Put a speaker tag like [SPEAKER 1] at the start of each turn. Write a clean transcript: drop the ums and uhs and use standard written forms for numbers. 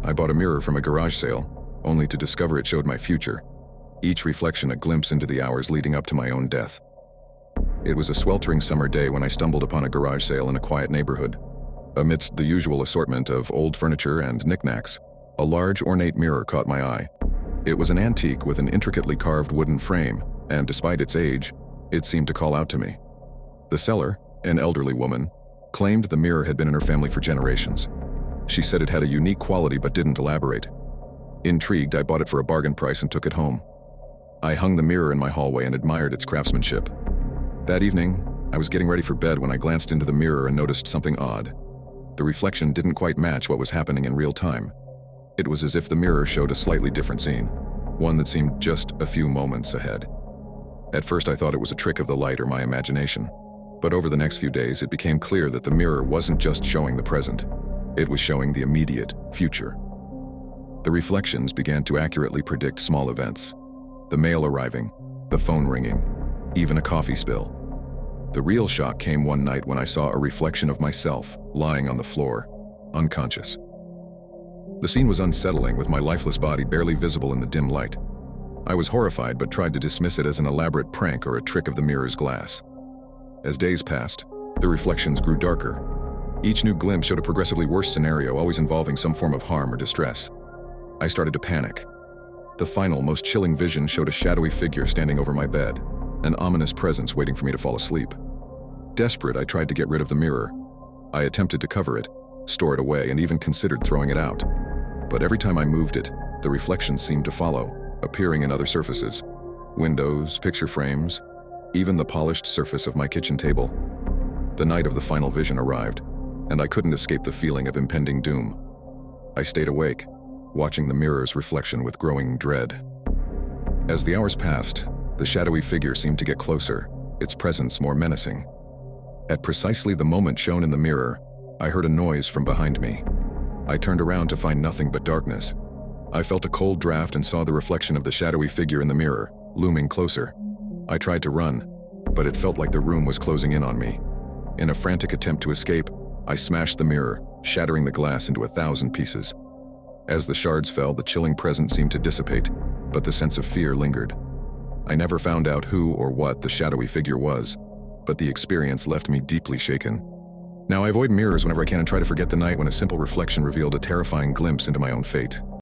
[SPEAKER 1] I bought a mirror from a garage sale, only to discover it showed my future, each reflection a glimpse into the hours leading up to my own death. It was a sweltering summer day when I stumbled upon a garage sale in a quiet neighborhood. Amidst the usual assortment of old furniture and knickknacks, a large ornate mirror caught my eye. It was an antique with an intricately carved wooden frame, and despite its age, it seemed to call out to me. The seller, an elderly woman, claimed the mirror had been in her family for generations. She said it had a unique quality but didn't elaborate. Intrigued, I bought it for a bargain price and took it home. I hung the mirror in my hallway and admired its craftsmanship. That evening, I was getting ready for bed when I glanced into the mirror and noticed something odd. The reflection didn't quite match what was happening in real time. It was as if the mirror showed a slightly different scene, one that seemed just a few moments ahead. At first I thought it was a trick of the light or my imagination, but over the next few days it became clear that the mirror wasn't just showing the present, it was showing the immediate future. The reflections began to accurately predict small events. The mail arriving, the phone ringing, even a coffee spill. The real shock came one night when I saw a reflection of myself lying on the floor, unconscious. The scene was unsettling, with my lifeless body barely visible in the dim light. I was horrified but tried to dismiss it as an elaborate prank or a trick of the mirror's glass. As days passed, the reflections grew darker. Each new glimpse showed a progressively worse scenario, always involving some form of harm or distress. I started to panic. The final, most chilling vision showed a shadowy figure standing over my bed, an ominous presence waiting for me to fall asleep. Desperate, I tried to get rid of the mirror. I attempted to cover it, store it away, and even considered throwing it out. But every time I moved it, the reflections seemed to follow, appearing in other surfaces. Windows, picture frames, even the polished surface of my kitchen table. The night of the final vision arrived, and I couldn't escape the feeling of impending doom. I stayed awake, watching the mirror's reflection with growing dread. As the hours passed, the shadowy figure seemed to get closer, its presence more menacing. At precisely the moment shown in the mirror, I heard a noise from behind me. I turned around to find nothing but darkness. I felt a cold draft and saw the reflection of the shadowy figure in the mirror, looming closer. I tried to run, but it felt like the room was closing in on me. In a frantic attempt to escape, I smashed the mirror, shattering the glass into 1,000 pieces. As the shards fell, the chilling presence seemed to dissipate, but the sense of fear lingered. I never found out who or what the shadowy figure was, but the experience left me deeply shaken. Now I avoid mirrors whenever I can and try to forget the night when a simple reflection revealed a terrifying glimpse into my own fate.